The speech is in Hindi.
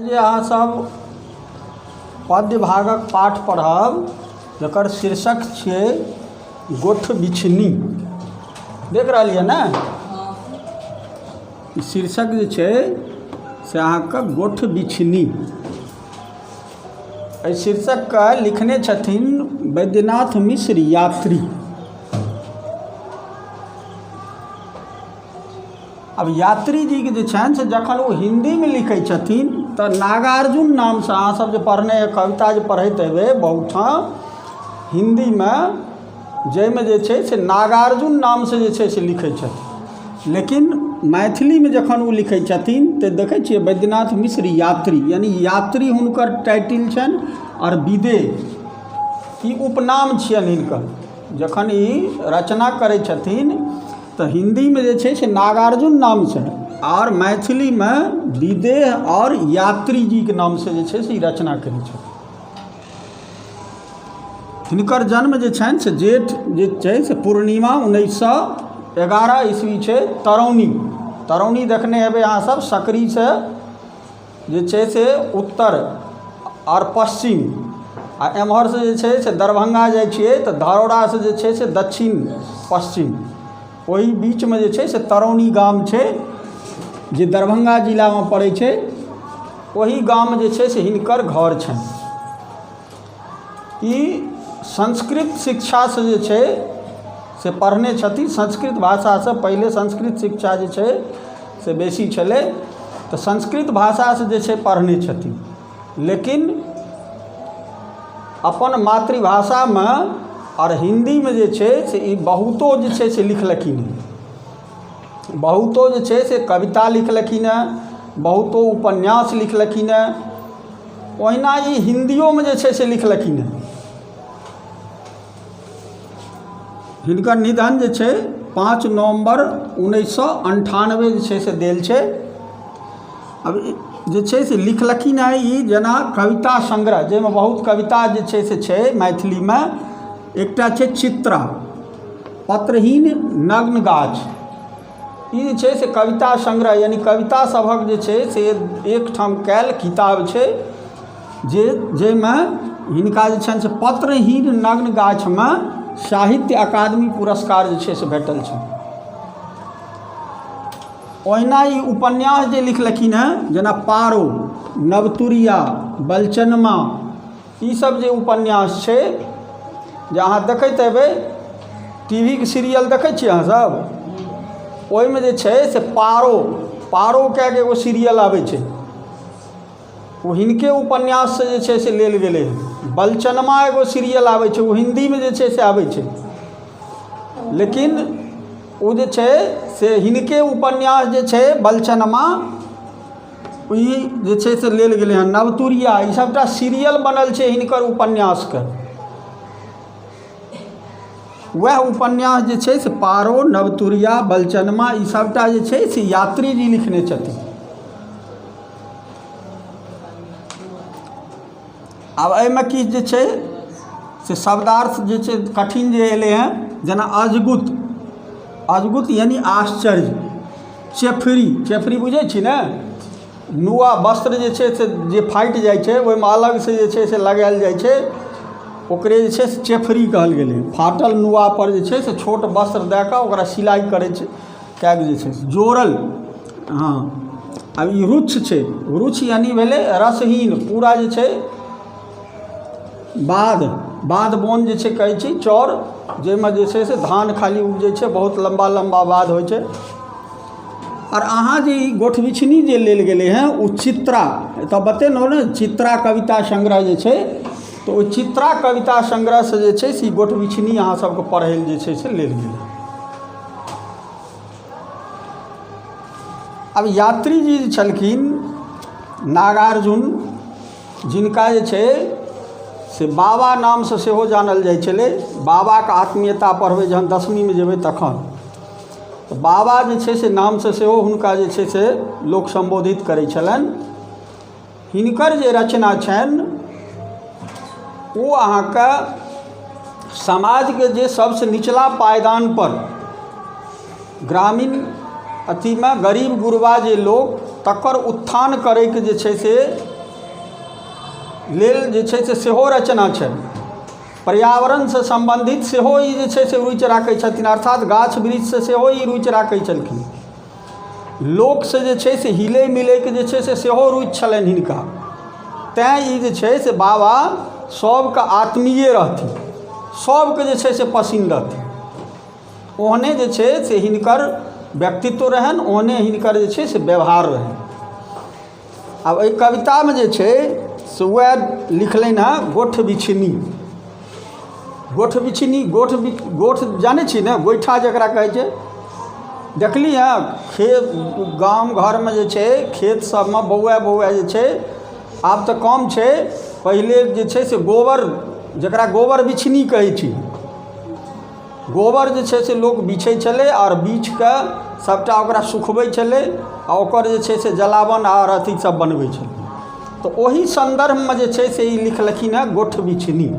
जे अहाँ सब पद्य भागक पाठ पढ़ब जकर शीर्षक छियै गोठ बिछनी। देख रहलियै ने, शीर्षक जे छै से अहाँके गोठ बिछनी। एहि शीर्षकके लिखने छथिन वैद्यनाथ मिश्र यात्री। अब यात्री जी के जे छनि से जखन ओ हिंदीमे लिखै छथिन तऽ नागार्जुन नामसँ अहाँ सब जे पढ़ने कविता जे पढ़ैत हेबै बहुठाम हिंदीमे, जाहिमे जे छै से नागार्जुन नामसँ जे छै से लिखै छथिन, लेकिन मैथिलीमे जखन ओ लिखै छथिन तऽ देखै छियै वैद्यनाथ मिश्र यात्री, यानी यात्री हुनकर टाइटिल छनि आओर विदेह ई उपनाम छियनि हिनकर। जखन ई रचना करै छथिन तऽ हिंदीमे जे छै से नागार्जुन नामसँ और मैथिलीमे विदेह और यात्री जी के नामसँ जे छै से ई रचना करै छथिन। हिनकर जन्म जे छनि से जेठ जे छै से पूर्णिमा 1911 ईस्वी छै तरौनी देखने हेबै अहाँ सब, सकरीसँ जे छै से उत्तर और पश्चिम आ एम्हरसँ जे छै से दरभंगा जाइ छियै तऽ धरौड़ासँ जे छै से दक्षिण पश्चिम, ओही बीचमे जे छै से तरौनी गाम छै जे दरभंगा जिलामे पड़ै छै। ओही गाममे जे छै से हिनकर घर छनि। ई संस्कृत शिक्षासँ जे छै से पढ़ने छथिन, संस्कृत भाषासँ पहिले संस्कृत शिक्षा जे छै से बेसी छलै तऽ संस्कृत भाषासँ जे छै पढ़ने छथिन, लेकिन अपन मातृभाषामे और हिंदीमे जे छै से ई बहुतो जे छै से लिखलखिन हैं। बहुतो जे छै से कविता लिखलखिन हैं, बहुतो उपन्यास लिखलखिन हैं, ओहिना ई हिंदियोमे जे छै से लिखलखिन हैं। हिनकर निधन जे छै 5 नवंबर 1998 जे छै से देल छै। अब जे छै से लिखलखिन हैं ई जेना कविता संग्रह, जाहिमे बहुत कविता जे छै से छै मैथिलीमे। एकटा छै चित्रा, पत्रहीन नग्न गाछ, ई जे छै से कविता संग्रह यानी कविता सभक जे छै से एकठाम कयल किताब छै, जाहिमे हिनका जे छनि से पत्रहीन नग्न गाछमे साहित्य अकादमी पुरस्कार जे छै से भेटल छै। ओहिना ई उपन्यास जे लिखलखिन हैं जेना पारो, नवतुरिया, बलचनमा, ई सब जे उपन्यास छै जे अहाँ देखैत हेबै टीवी के सीरियल देखै छियै अहाँ सब, ओहिमे जे छै से पारो कए के एगो सीरियल आबै छै, ओ हिनके उपन्याससँ जे छै से लेल गेलै है। बलचनमा एगो सीरियल आबै छै, ओ हिंदीमे जे छै से आबै छै, लेकिन ओ जे छै से हिनके उपन्यास जे छै बलचनमा ई जे छै से लेल गेलै हँ। नवतुरिया ई सबटा सीरियल बनल छै हिनकर उपन्यासके। वह उपन्यास जे छै से पारो, नवतुरिया, बलचनमा ई सबटा जे छै से यात्री जी लिखने छथिन। आब एहिमे कि जे छै से शब्दार्थ जे छै कठिन जे एलै हैं, जेना अजगुत यानी आश्चर्य, चेफरी बुझै छी ने, नुआ वस्त्र जे छै से जे फाटि जाइ छै ओहिमे अलगसँ जे छै से लगायल जाइ छै, ओकरे जे छै से चेफरी कहल गेलै। फाटल नुआ पर जे छै से छोट वस्त्र दए कऽ ओकरा सिलाइ करै छै, कए जे छै से जोड़ल। हाँ, अब ई रुच्छ छै, रुच्छ यानी भेलै रसहीन, पूरा जे छै बाध बोन जे छै कहै छी, चौर जाहिमे जे छै से धान खाली उपजै छै, बहुत लम्बा बाध होइ छै। और अहाँ जे ई गोठ बिछनी जे लेल गेलै हैं ओ चित्रा, तऽ बतेलहुँ ने चित्रा कविता संग्रह जे छै, तऽ ओ चित्रा कविता संग्रहसँ जे छै से ई गोठ बिछनी अहाँ सबके पढ़ै लेल जे छै से लेल गेलै। अब यात्री जी छलखिन नागार्जुन, जिनका जे छै से बाबा नामसँ सेहो जानल जाइ छलै। बाबाके आत्मीयता पढ़बै जहन 10वींमे जेबै तखन, तऽ बाबा जे छै से नामसँ सेहो हुनका जे छै से लोक सम्बोधित करै छलनि। हिनकर जे रचना छनि ओ अहाँके समाजके जे सबसँ निचला पायदान पर ग्रामीण अथीमे गरीब गुरबा जे लोक तकर उत्थान करैके जे छै से लेल जे छै से सेहो रचना छै। पर्यावरणसँ सम्बन्धित सेहो ई जे छै से रुचि राखै छथिन, अर्थात गाछ वृक्षसँ सेहो ई रुचि राखै छलखिन। लोकसँ जे छै से हिलै मिलैके जे छै से सेहो रुचि छलनि हिनका। तैँ ई जे छै से बाबा सबके आत्मीय रहथिन, सबके जे छै से पसिन्न रहथिन। ओहने जे छै से हिनकर व्यक्तित्व रहनि, ओहने हिनकर जे छै से व्यवहार रहनि। आब एहि कवितामे जे छै से वएह लिखलनि हँ गोठ बिछनी। गोठ बिछनी, गोठ जानै छी ने, गोइठा जकरा कहै छै। देखली हँ खेत गाम घरमे जे छै खेत सबमे बौआ जे छै, आब तऽ कम छै, पहिले जे छै से गोबर, जकरा गोबर बिछनी कहै छी, गोबर जे छै से लोक बिछै छलै आओर बीछ कऽ सबटा ओकरा सुखबै छलै आ ओकर जे छै से जलावन आओर अथी सब बनबै छलै। तऽ ओही सन्दर्भमे जे छै से ई लिखलखिन हँ गोठ बिछनी।